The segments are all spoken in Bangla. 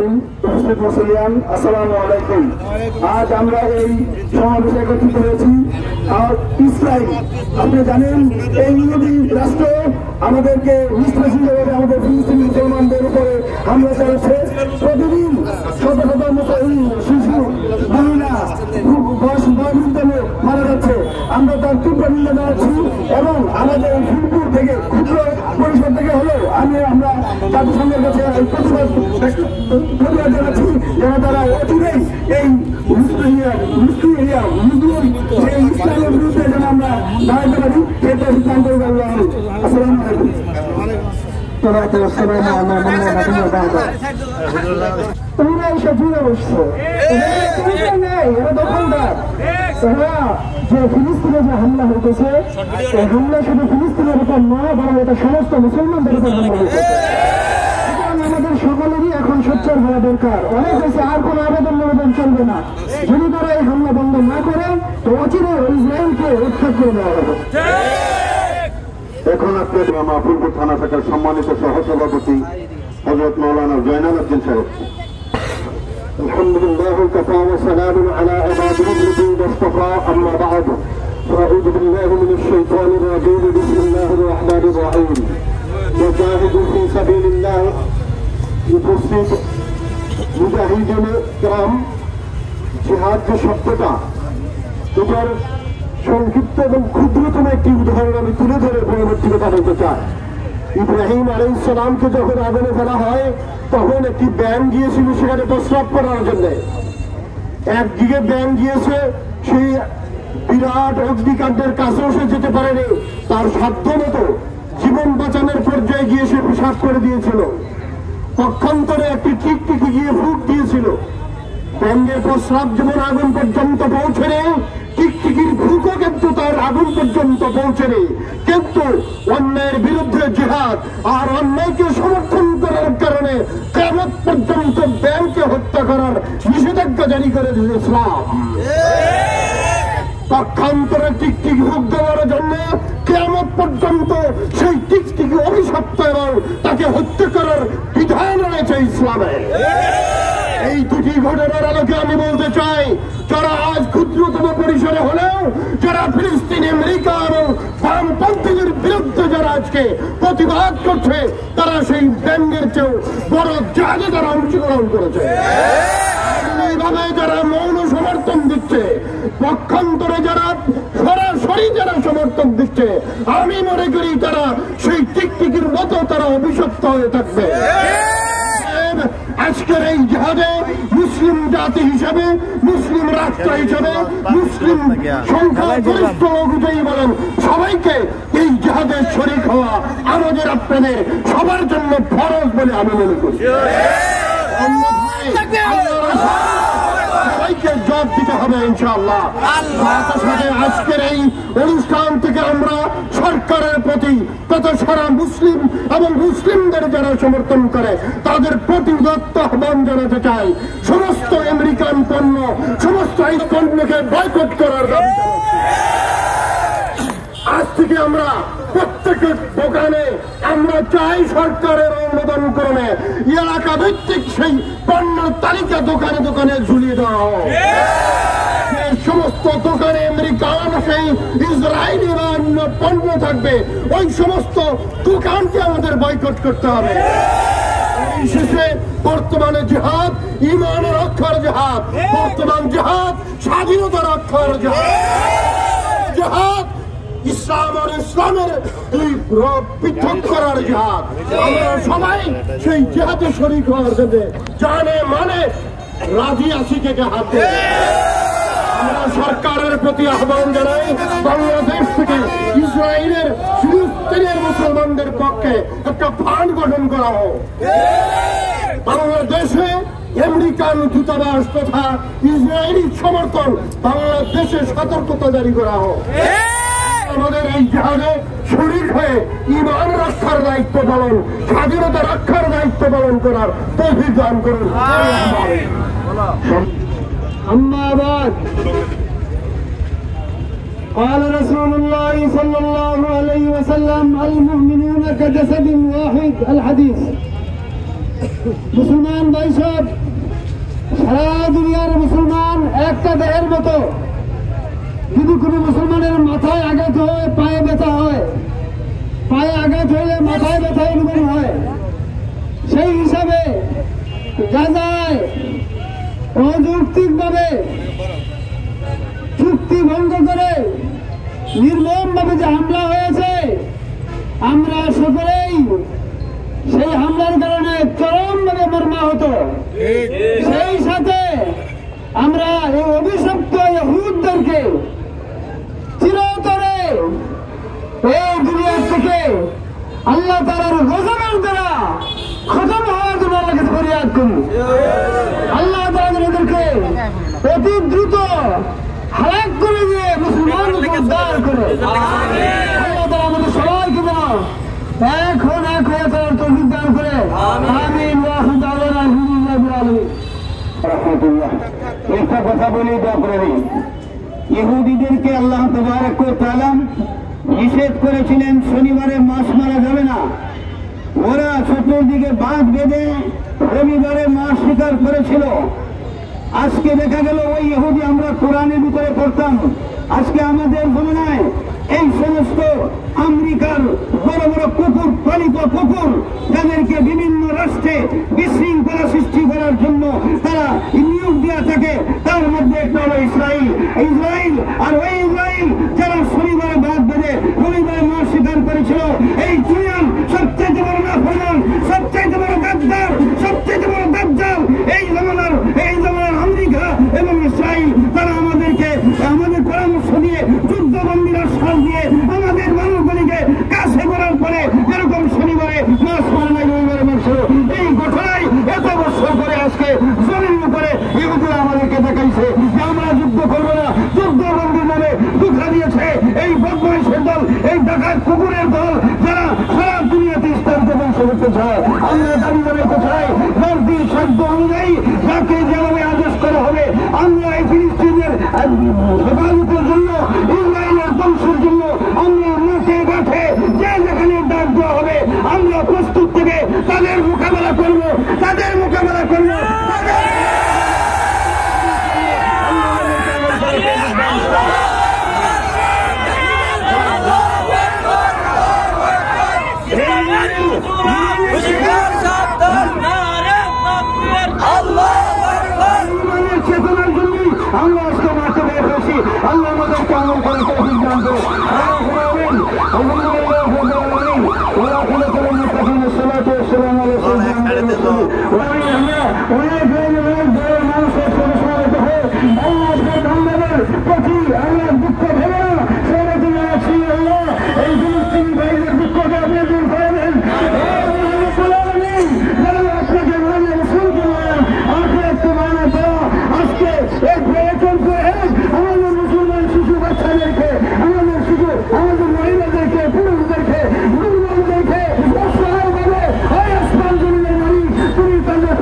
মুরব্বী উপস্থিত মুসলিয়ান, আসসালামু আলাইকুম। আজ আমরা এই সমাবেশে একত্রিত হয়েছি। আর ইসরায়েল, আপনি জানেন, এই ইহুদি রাষ্ট্র আমাদেরকে নিষ্পেষিতভাবে আমাদের ফিলিস্তিনি মুসলমানদের উপরে হামলা চালাচ্ছে। প্রতিদিন শত শত শিশু, মহিলা, বয়সবৃদ্ধ মারা যাচ্ছে। আমরা তার তীব্র নিন্দা জানাচ্ছি এবং আমাদের ফুলপুর থেকে ক্ষুদ্র পরিষদ থেকে হলেও আমরা জাতিসংঘের কাছে প্রতিবাদ জানাচ্ছি যেন তারা অচিরেই এই ইসলামের বিরুদ্ধে যেন আমরা দাঁড়াতে পারি, এটা সিদ্ধান্ত করলাম। আসসালামু আলাইকুম। তোমরা এসে জুড়ে বসছো, এরা দখলদার। তারা যে ফিলিস্তিনে যে হামলা হইতেছে, এই হামলা শুধু ফিলিস্তিনের উপর নয়, বরং এটা সমস্ত মুসলমানদের উপর হামলা হইতেছে। আমাদের সকলেরই এখন সোচ্চার হওয়া দরকার। অনেক হয়েছে, আর কোন আবেদন নিবেদন চলবে না। যদি তারা এই হামলা বন্ধ না করে, তো অচিরে ইসরায়েলকে উৎখাত করে দেওয়া হবে। এখন আপনাদের ফুলপুর থানা শাখার সম্মানিত সহসভাপতি হযরত মাওলানা জয়নাল আবদিন সাহেব। আলহামদুলিল্লাহ ওয়াকাফা ওয়া সালামুন আলা ইবাদিহি আল্লাযীনা ইসতাফা, আম্মা বা'দ। আউযু বিল্লাহি মিনাশ শাইতানির রাজীম। বিসমিল্লাহির রাহমানির রাহিম। ওয়াজাহিদু ফী সাবিলিল্লাহ। উপস্থিত মুজাহিদিনে কেরাম, জিহাদ যে শব্দটা, এটার সংক্ষিপ্ত এবং ক্ষুদ্রতম একটি উদাহরণ আমি তুলে ধরে পরবর্তী কথা বলতে চাই। ইব্রাহিম আলাইহিস সালামকে যখন আগুনে ফেলা হয়, তখন একটি ব্যাঙ গিয়েছিল সেখানে প্রস্রাব করার জন্য। একদিকে ব্যাঙ গিয়েছে, সেই বিরাট অগ্নিকাণ্ডের কাছেও সে যেতে পারেনি। তার সাধ্য মতো জীবন বাঁচানোর পর্যায়ে গিয়ে সে পেশাব করে দিয়েছিল। পক্ষান্তরে একটি টিকটিকি গিয়ে ফুঁক দিয়েছিল। ব্যাঙের প্রস্রাব যেমন আগুন পর্যন্ত পৌঁছে নেই, টিকটিকির ফুঁকও কিন্তু তার আগুন পর্যন্ত পৌঁছে নেই। কিন্তু অন্যায়ের বিরুদ্ধে জিহাদ আর অন্যায়কে সমর্থন করার কারণে কিয়ামত পর্যন্ত ব্যাঙকে হত্যা করার নিষেধাজ্ঞা জারি করে দিয়েছে ইসলাম। পক্ষান্তরে টিকটিকি ফুঁক দেওয়ার জন্য কিয়ামত পর্যন্ত সেই টিকটিকি অভিশপ্ত এবং তাকে হত্যা করার বিধান রয়েছে ইসলামে। এই দুটি ঘটনার আলোকে আমি বলতে চাই, যারা আজ ক্ষুদ্রতম পরিসরে হলেও যারা ফিলিস্তিন, আমেরিকা এবং বামপন্থীদের বিরুদ্ধে যারা আজকে প্রতিবাদ করছে, তারা সেই ব্যাঙের চেয়েও বড় জায়গায় তারা অংশগ্রহণ করেছে। এইভাবে যারা মৌন সমর্থন দিচ্ছে, পক্ষান্তরে যারা সরাসরি যারা সমর্থন দিচ্ছে, আমি মনে করি তারা সেই টিকটিকির মতো তারা অভিশপ্ত হয়ে থাকবে। আজকের এই জিহাদে মুসলিম জাতি হিসেবে, মুসলিম রাষ্ট্র হিসেবে, মুসলিম সংখ্যাগরিষ্ঠ অনুযায়ী বলেন, সবাইকে এই জিহাদে শরীক হওয়া আমাদের আপনাদের সবার জন্য ফরজ বলে আমি মনে করি। সবাইকে জবাব দিতে হবে ইনশাআল্লাহ। আজকের এই অনুষ্ঠান থেকে আমরা সরকারের প্রতি তথা সারা মুসলিম এবং মুসলিমদের যারা সমর্থন করে তাদের প্রতি উদাত্ত আহ্বান জানাতে চাই। সমস্ত আমেরিকান পণ্য, সমস্ত এই পণ্যকে বয়কট করার দাবি জানাচ্ছি। আজ থেকে আমরা প্রত্যেকের দোকানে আমরা চাই সরকারের অনুমোদন ক্রমে এলাকা ভিত্তিক সেই পণ্যের তালিকা দোকানে দোকানে ঝুলিয়ে দেওয়া হয়। সমস্ত দোকানে আমেরিকান সেই ইসরায়েলি বা অন্য পণ্য থাকবে, ওই সমস্ত দোকানকে আমাদের বয়কট করতে হবে। শেষে বর্তমানে জিহাদ ঈমান রক্ষার জিহাদ, বর্তমান জিহাদ স্বাধীনতা রক্ষার জিহাদ, ইসলাম আর ইসলামের দুই পৃথক করার জিহাদ। আমরা সবাই সেই জিহাদে শরীক হওয়ার জন্য জানে মানে রাজি আছি কে হাতে। আমরা সরকারের প্রতি আহ্বান জানাই, বাংলাদেশ থেকে ইসরায়েলের ফিলিস্তিনের মুসলমানদের পক্ষে একটা ফান্ড গঠন করা হোক। বাংলাদেশে আমেরিকান দূতাবাস তথা ইসরায়েলি সমর্থন বাংলাদেশে সতর্কতা জারি করা হোক। আমাদের এই জিহাদে শরীক হয়ে ঈমান রক্ষার দায়িত্ব পালন, স্বাধীনতা রক্ষার দায়িত্ব পালন করার তৌফিক দান করুন। أما بعد قال رسول الله صلى الله عليه وسلم المؤمنون كجسد واحد الحديث। মুসলমান ভাই সব একটা দেহের মতো। যদি কোনো মুসলমানের মাথায় আঘাত হয়, পায়ে ব্যথা হয়, পায়ে আঘাত হলে মাথায় ব্যথা অনুভব হয়, সেই হিসাবে গাজায় অযৌক্তিকভাবে চুক্তি ভঙ্গ করে নির্মমভাবে যে হামলা হয়েছে, আমরা সকলেই সেই হামলার কারণে চরমভাবে মর্মাহত। সেই সাথে আমরা এই অভিশপ্ত ইহুদদেরকে চিরতরে এই দুনিয়া থেকে আল্লাহ তাআলার গজবের দ্বারা খতম হওয়ার জন্য আল্লাহর কাছে ফরিয়াদ করি। আল্লাহ তাআলা এদেরকে অতি দ্রুত হালাক করে দিয়ে মুসলমানকে উদ্ধার করে আল্লাহ তাআলা আমাদের সবাইকে যেন এখন এক হয়ে চলার তৌফিক দান করে। আমিন ওয়া আলহামদুলিল্লাহ রাব্বিল আলামিন। রাহমাতুল্লাহ। একটা কথা বলি আপনাদের, ইহুদিদেরকে আল্লাহ তাবারক ওয়া তাআলা নিষেধ করেছিলেন শনিবারে মাছ মারা যাবে না। ওরা চতুর্দিকে বাঁধ বেঁধে রবিবারে মাছ শিকার করেছিল। আজকে দেখা গেল ওই ইহুদি আমরা কোরআনের ভিতরে পড়তাম, আজকে আমাদের জমানায় এই সমস্ত আমেরিকার বড় বড় কুকুর, পালিত কুকুর, যাদেরকে বিভিন্ন রাষ্ট্রে বিশৃঙ্খলা সৃষ্টি করার জন্য তারা নিয়োগ দেওয়া থাকে, তার মধ্যে একটা হলো ইসরায়েল। ইসরায়েল আর ওই ইসরায়েল যারা শনিবারে বাদ বেঁধে রবিবারে মাছ শিকার করেছিল, এই দুনিয়ার সবচেয়ে বড় নাফরমান, সবচেয়ে বড় গাদ্দার, সবচেয়ে বড় দাজ্জাল এই জমানার আমেরিকা এবং ইসরায়েল। তারা আমাদের পরামর্শ দিয়ে যুদ্ধবন্দীরা সাল দিয়ে আমাদের মানুষগুলিকে কাছে করার পরে যেরকম শনিবারে মাছ মারা নাই, রবিবারে মারছিল। এই ঘটনায় এত বছর পরে আজকে জমিন উপরে ইহুদিরা আমাদেরকে দেখাইছে যে আমরা যুদ্ধ করবো না, যুদ্ধবন্দীর নামে দুঃখা দিয়েছে এই বদমাইশের দল, এই ডাকাত কুকুরের দল, যারা সারা দুনিয়াতে ইসলামকে ধ্বংস করতে চায়। আমরা দাবি জানাইতে চাই ভারতীয় সাধ্য অনুযায়ী যাকে যেভাবে আদেশ করা হবে, আমরা এই ফিলিস্তিনের হেফাজতের জন্য, ইসরায়েলের ধ্বংসের জন্য আমরা মাঠে ঘাটে যে যেখানে ডাক দেওয়া হবে আমরা প্রস্তুত থেকে তাদের মোকাবেলা করবো, তাদের মোকাবেলা করবো। চেতনার জন্য আমরা আজকে মাঠে বের হয়েছি। আল্লাহ আমাদেরকে আমল করে তৌফিক দান করুন। প্রতি আল্লাহ দুঃখ ভেবে না সেটা তুমি আছি আল্লাহ এই ফিলিস্তিনি ভাইদের দুঃখকে আপনি দূর করে দেন। আপনাকে মানে রসুলকে মানা, আখিরাতকে মানা দেওয়া আজকে এই প্রয়োজন করে আমাদের মুসলমান শিশু বাচ্চাদেরকে, আমাদের মহিলাদেরকে, পুরুষদেরকে, মুসলমানদেরকে অসহায়ভাবে হয় আসমান জমিনের মালিক তুমি তাদের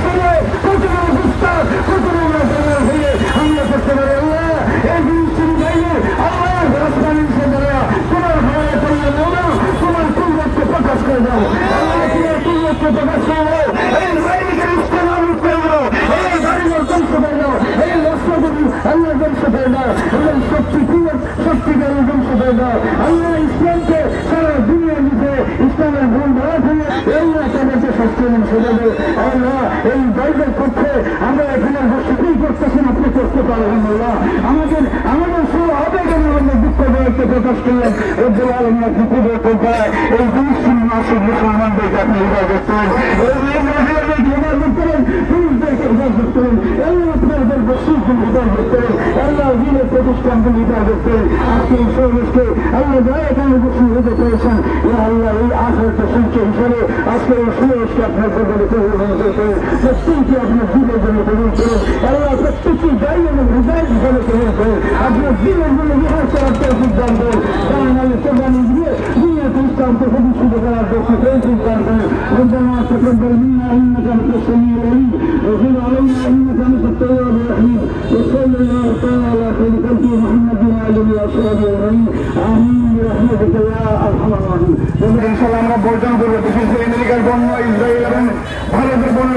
সময় কত অবস্থা, কত হয়ে আমরা করতে পারি আল্লাহ এই ফিলিস্তিনি ভাইয়ের আল্লাহ আসমানের সে দেওয়া তোমার ভয়ে করলে না, তোমার কুদরতকে প্রকাশ করে দাও আল্লাহ, তোমার কুদরতকে প্রকাশ করে দাও। এই ভাইকে ইস্তেমাল করে দাও, এই বাড়ির ধ্বংস করে দাও, এই রাষ্ট্রপতি আল্লাহ ধ্বংস করে দাও, এবং শক্তিকারী ধ্বংস করে দাও আল্লাহ। ইসলামকে সারা দুনিয়ার দিতে ইসলামের ভুল ধরা থেকে আল্লাহ তাদেরকে শাস্তি সেটা দেয় আল্লাহ। এই বাইবেল পক্ষে আমরা এখানে বসতেই করতেছি, আপনি করতে পারবেন আল্লাহ। আমাদের সব আবেগের মধ্যে দুঃখ ব্যক্তি প্রকাশ করলেন রব্বুল আলামিন আপনি কুদরত করায় এই ফিলিস্তিনি মাসিক মুসলমানদেরকে আপনি হিফাজত করেন, এই মহিলাদেরকে হিফাজত করেন, পুরুষদেরকে হিফাজত করেন, আল্লাহ আপনাদের বস্তুকে হিফাজত করেন, আল্লাহ দিনের প্রতিষ্ঠানকে হিফাজত করেন। আজকে এই সমাজকে আল্লাহ যারা এখানে বসে হতে পেরেছেন আল্লাহ এই আশাটা সঞ্চয় হিসাবে আজকে এই সমাজকে আপনার প্রতি পরিবর্তন করেন, প্রত্যেককে আপনার দিনের জন্য কবুল করেন আল্লাহ, প্রত্যেকটি দায়ী এবং হৃদয় হিসাবে কবুল করেন, আপনার দিনের জন্য বিহার করার তৌফিক দান করেন, কারণ আল্লাহ কোরবানি দিয়ে দুনিয়াতে ইসলামকে প্রতিষ্ঠিত করার তৌফিক দান করেন। ربنا تقبل منا انك انت السميع العليم وتب علينا انك انت التواب الرحيم وصلى الله تعالى على خير خلقه محمد وعلى اله وصحبه اجمعين امين برحمتك يا ارحم الراحمين। ইনশাআল্লাহ আমরা বর্জন করবো, বিশেষ করে আমেরিকার বন্য, ইসরায়েল এবং ভারতের বন্য